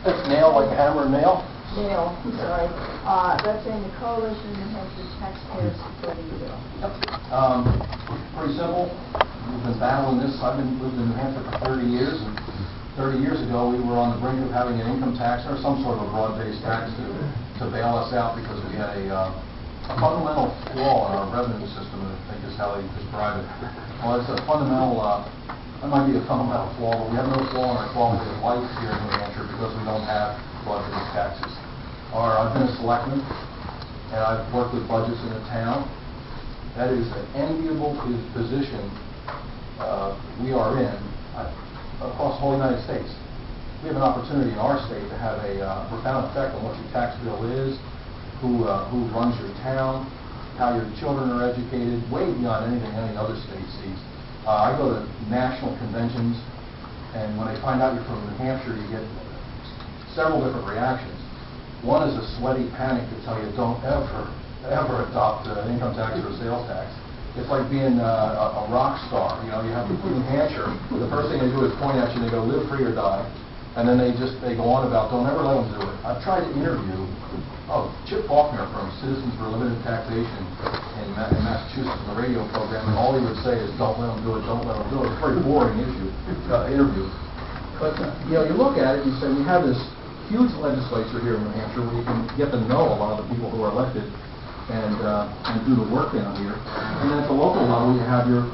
It's Naile, like a hammer and nail? Naile, sorry. Representing the Coalition of New Hampshire Taxpayers supporting the bill. Pretty simple. We've been battling this. I've been lived in New Hampshire for 30 years, and 30 years ago we were on the brink of having an income tax or some sort of a broad-based tax to bail us out because we had a fundamental flaw in our revenue system, I think is how they describe it. Well, it's a fundamental, that might be a fundamental flaw, but we have no flaw in our quality of life here in New Hampshire because we don't have broad-based taxes. I've been a selectman, and I've worked with budgets in the town. That is an enviable position we are in across the whole United States. We have an opportunity in our state to have a profound effect on what your tax bill is, who runs your town, how your children are educated, way beyond anything any other state sees. I go to national conventions, and when they find out you're from New Hampshire, you get several different reactions. One is a sweaty panic to tell you don't ever adopt an income tax or a sales tax. It's like being a rock star. You know, you have New Hampshire, the first thing they do is point at you and they go, live free or die. And then they go on about, don't ever let them do it. I've tried to interview Chip Faulkner from Citizens for Limited Taxation in Massachusetts on the radio program, and all he would say is, don't let them do it, don't let them do it. It's a very boring interview. But you know, you look at it, you say, we have this huge legislature here in New Hampshire where you can get to know a lot of the people who are elected and do the work down here. And then at the local level, you have your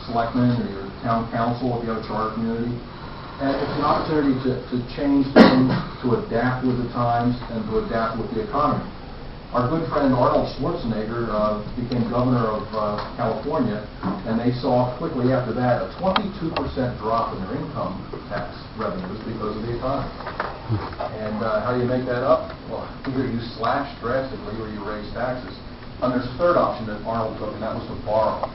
selectmen or your town council if you have a charter community. And it's an opportunity to change things, to adapt with the times, and to adapt with the economy. Our good friend Arnold Schwarzenegger became governor of California, and they saw quickly after that a 22% drop in their income tax revenues because of the economy. And how do you make that up? Well, either you slash drastically or you raise taxes. And there's a third option that Arnold took, and that was to borrow.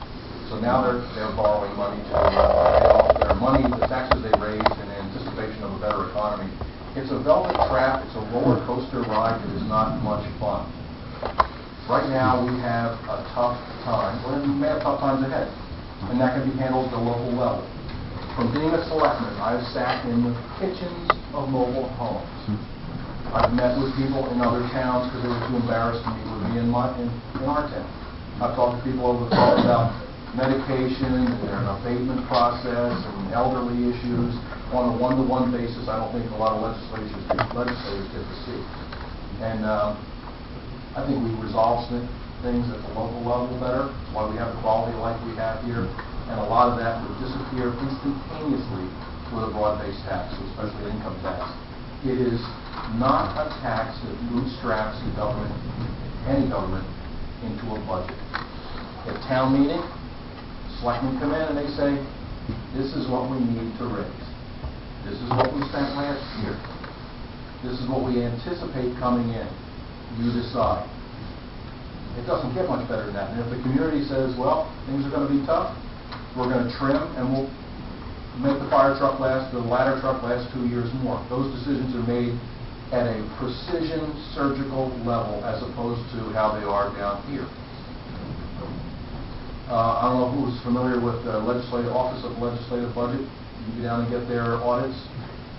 So now they're borrowing money to pay off their money, the taxes they raised in anticipation of a better economy. It's a velvet trap. It's a roller coaster ride that is not much fun. Right now we have a tough time, or we may have tough times ahead, and that can be handled at the local level. From being a selectman, I've sat in the kitchens of mobile homes. I've met with people in other towns because they were too embarrassed to meet with me in our town. I've talked to people over the phone about medication and an abatement process and elderly issues on a one-to-one basis. I don't think a lot of legislators get to see. And I think we resolve things at the local level better. That's why we have the quality of life we have here. And a lot of that would disappear instantaneously with a broad-based tax, especially income tax. It is not a tax that bootstraps the government, any government, into a budget. At town meeting, selectmen come in and they say, this is what we need to raise. This is what we spent last year. This is what we anticipate coming in. You decide. It doesn't get much better than that. And if the community says, well, things are going to be tough, we're going to trim and we'll make the ladder truck last 2 years more. Those decisions are made at a precision surgical level as opposed to how they are down here. I don't know who's familiar with the Office of Legislative Budget. You can go down and get their audits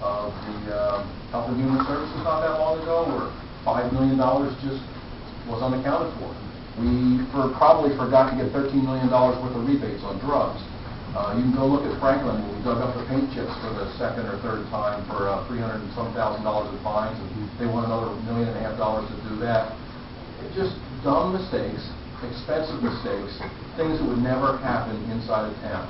of the Health and Human Services not that long ago, where $5 million just was unaccounted for. We probably forgot to get $13 million worth of rebates on drugs. You can go look at Franklin, where we dug up the paint chips for the second or third time for $300,000 and some in fines, and they want another $1.5 million to do that. It's just dumb mistakes, expensive mistakes, things that would never happen inside a town.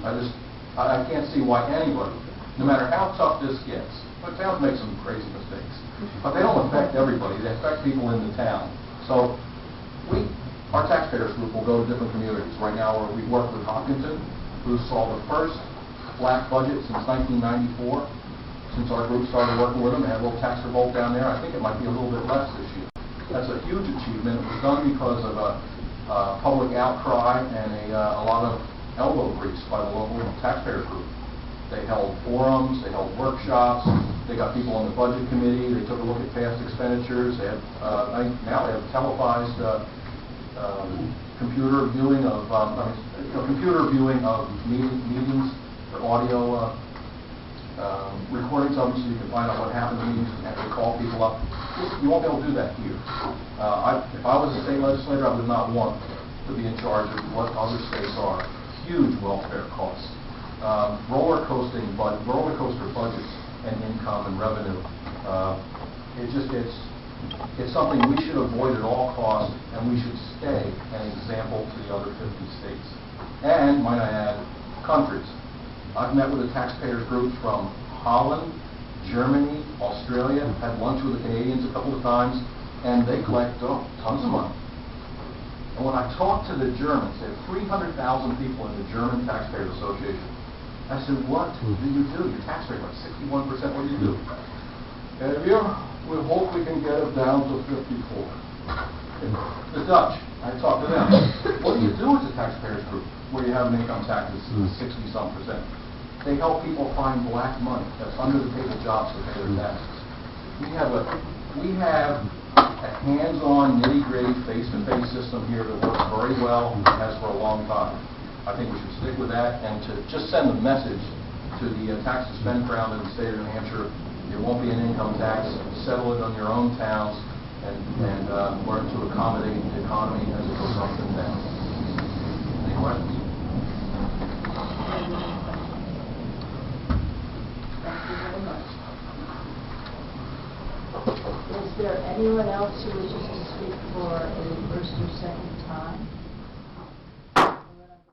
I can't see why anybody, no matter how tough this gets, but towns make some crazy mistakes, but they don't affect everybody. They affect people in the town. So our taxpayers group will go to different communities. Right now we work with Hopkinton, who saw the first black budget since 1994. Since our group started working with them, they had a little tax revolt down there. I think it might be a little bit less this year. That's a huge achievement. It was done because of a public outcry and a lot of elbow grease by the local taxpayers group. They held forums, they held workshops, they got people on the budget committee, they took a look at past expenditures. They have, now they have televised computer viewing of meetings, or audio recordings of them so you can find out what happened in meetings and actually call people up. You won't be able to do that here. If I was a state legislator, I would not want to be in charge of what other states are. Huge welfare costs. Roller coaster budgets and income and revenue. It's something we should avoid at all costs, and we should stay an example to the other 50 states. And, might I add, countries. I've met with the taxpayers groups from Holland, Germany, Australia, had lunch with the Canadians a couple of times, and they collect tons of money. And when I talked to the Germans, they have 300,000 people in the German Taxpayers Association. I said, what do you do? Your tax rate is like 61%. What do you do? We hope we can get it down to 54. The Dutch, I talked to them. What do you do as a taxpayers group where you have an income tax that's 60-some percent? They help people find black money. That's under the table jobs to pay their taxes. We have a hands-on, nitty-gritty, face-to-face system here that works very well and has for a long time. I think we should stick with that, and to just send a message to the tax to spend crowd in the state of New Hampshire. There won't be an income tax. Settle it on your own towns and learn to accommodate the economy as it goes up and down. Any questions? Thank you very much. Is there anyone else who wishes to speak for a first or second time?